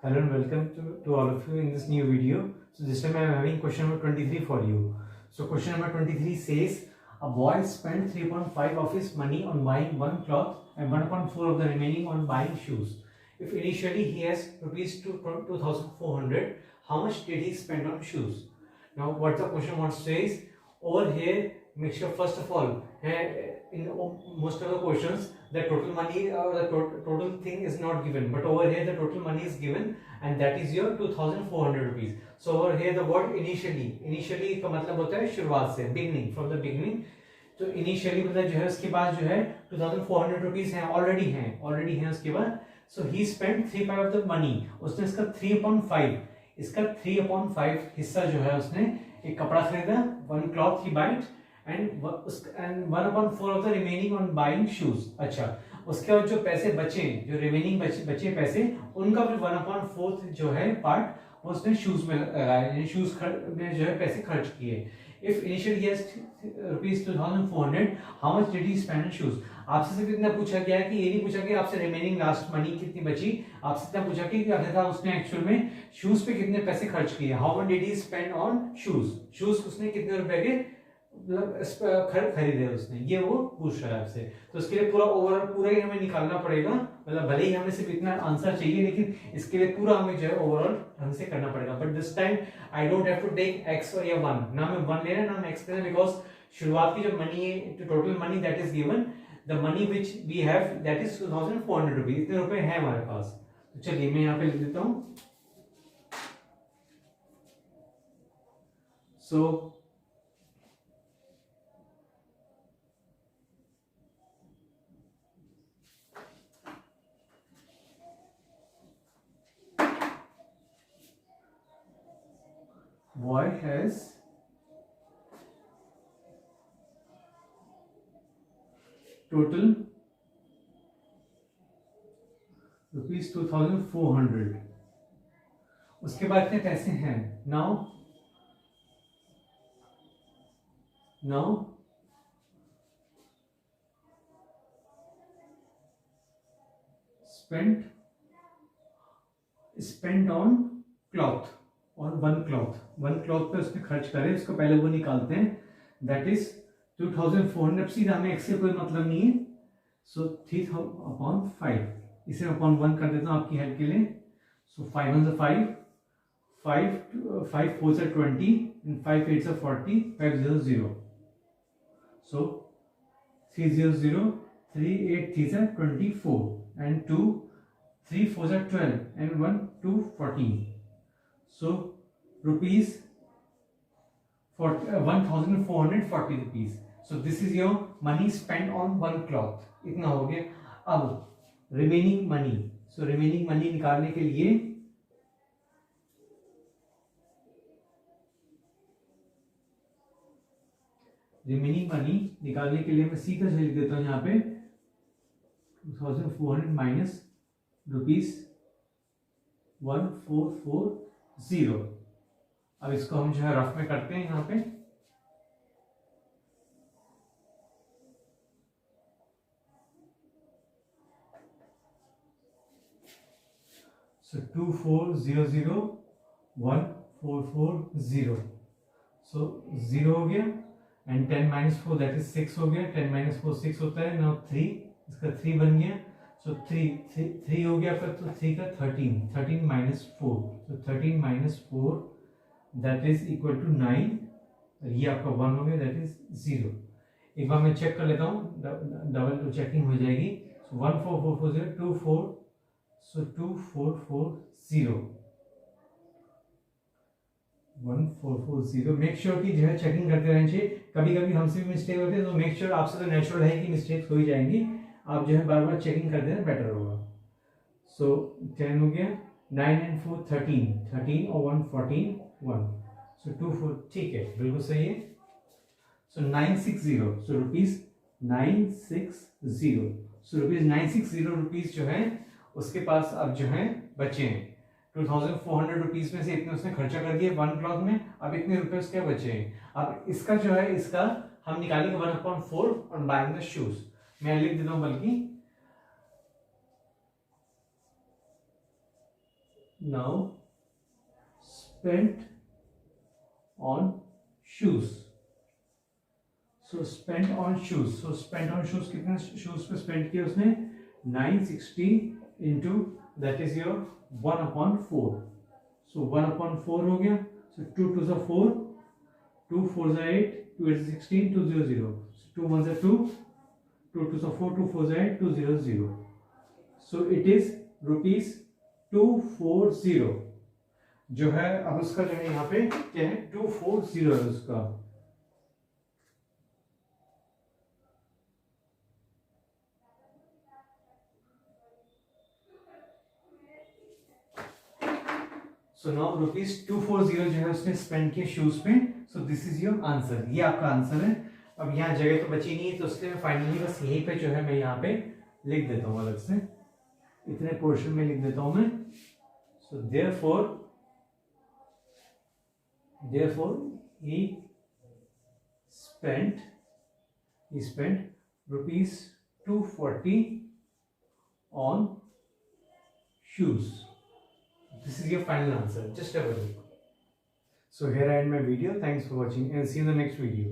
Hello and welcome to all of you in this new video. So this time I am having question number 23 for you. So question number 23 says a boy spent 3.5 of his money on buying one cloth and 1.4 of the remaining on buying shoes. If initially he has rupees 2,400, how much did he spend on shoes? Now what the question wants to say is, over here make sure first of all in most of the questions the total money or the total thing is not given, but over here the total money is given and that is your 2,400 rupees. So over here the word initially का मतलब होता है शुरुआत से, beginning, from the beginning. तो initially मतलब जो है उसके बाद जो है 2,400 रुपीज हैं, ऑलरेडी हैं उसके बाद. So he spent 3/5 of the money. उसने इसका 3/5 हिस्सा जो है उसने एक कपड़ा खरीदा, one cloth he bought and 1/4 of the remaining on buying shoes. अच्छा, उसके बाद जो पैसे बचे, जो रिमेनिंग बचे पैसे, उनका फिर 1/4 जो है पार्ट उसने शूज में लगाया, शूज में जो है पैसे खर्च किए. If initially he has rupees 2,400, how much did he spend on shoes? आपसे सिर्फ इतना पूछा गया है कि ये नहीं पूछा कि आपसे रिमेनिंग लास्ट मनी कितनी बची, आपसे इतना पूछा कि आखिरकार उसने एक्चुअल में शूज पे कितने पैसे खर्च किए. How much did he spend on shoes, shoes उसने कितने रुपए के खरीदे उसने, ये वो पूछ रहा है आपसे. तो इसके लिए पूरा ओवरऑल पूरा ही हमें निकालना पड़ेगा, मतलब भले ही हमें सिर्फ इतना आंसर चाहिए लेकिन इसके लिए पूरा हमें जो है ओवरऑल ढंग से करना पड़ेगा. But this time I don't have to take X और या वन, ना मैं वन ले रहा ना मैं एक्स ले रहा, बिकॉज शुरुआत की जो मनी है, total money that is given, the money which we have that is 2,400 rupees, इतने रुपए हैं हमारे पास. तो चलिए मैं यहाँ पे लिख देता हूँ. सो boy has total rupees 2,400. उसके बाद कितने पैसे हैं? now spent on cloth, और वन क्लॉथ पे उसने खर्च करे, उसको पहले वो निकालते हैं, दैट इज 2,400. सीधा हमें एक्स से कोई मतलब नहीं है, सो 3/5 इसे अपॉन 1 कर देता हूँ आपकी हेल्प के लिए. सो 5 1 5 5 4 20 and 5 8 40 5 0 0. So 3 0 0 3 8 3 24 and 2 3 4 12 and 1 2 14. So rupees 1,440 rupees. So this is your money spent on one cloth. इतना हो गया. अब remaining money. So remaining money निकालने के लिए मैं सीधा लिख देता हूँ यहाँ पे 2,400 माइनस रुपीज 1,440. अब इसको हम जो है रफ में करते हैं यहाँ पे. सो 2,400 1,440. सो 0 हो गया एंड 10 - 4 दैट इज 6 हो गया. 10 - 4 6 होता है. नाउ 3, इसका 3 बन गया. सो 3 हो गया आपका, तो 3 का 13 - 4, तो 13 - 4 दैट इज इक्वल टू 9. ये आपका 1 हो गया, दैट इज 0. एक बार मैं चेक कर लेता हूँ, डबल चेकिंग हो जाएगी. सो 1,440 24, सो 2,440 1,440. मेक श्योर कि जो है चेकिंग करते रहना चाहिए. कभी कभी हमसे भी मिस्टेक होती है, तो मेक श्योर, आपसे तो नेचुरल है कि मिस्टेक्स हो ही जाएंगी, आप जो है बार बार चेकिंग कर देना बेटर होगा. सो 10 हो गया, 9 and 4 13 और 1 14 1. सो 2 4, ठीक है, बिल्कुल सही है. सो 960, so rupees 960. So rupees 960 rupees जो है उसके पास अब जो है बचे हैं. 2,400 रुपीज में से इतने उसने खर्चा कर दिए वन क्लॉथ में, अब इतने रुपए उसके बचे हैं. अब इसका जो है इसका हम निकालेंगे 1/4 ऑन बाइंग द शूज. मैं लिख देता हूं बल्कि now spent on shoes. So spent on shoes. So spent on shoes, कितने shoes पे spend किया उसने? 960 into that is your 1/4. So 1/4 हो गया. So 2 2s are 4, 2 4s are 8, 2 8s are 16, 2 0 0. So 2 1s are 2, 2 2s are 4, 2 4s are 8, 2 0 0. So it is rupees 240. जो है अब उसका जो है यहाँ पे क्या है 240 है उसका. सो नाउ रुपीज 240 जो है उसने स्पेंड किया शूज पे. So this is your answer. ये आपका आंसर है. अब यहाँ जगह तो बची नहीं है तो इसलिए मैं फाइनली बस यहीं पे जो है मैं यहाँ पे लिख देता हूँ अलग से. इतने पोर्शन में लिख देता हूँ मैं. So therefore he spent rupees 240 on shoes. This is your final answer. Just have a look. So here I end my video. Thanks for watching and see you in the next video.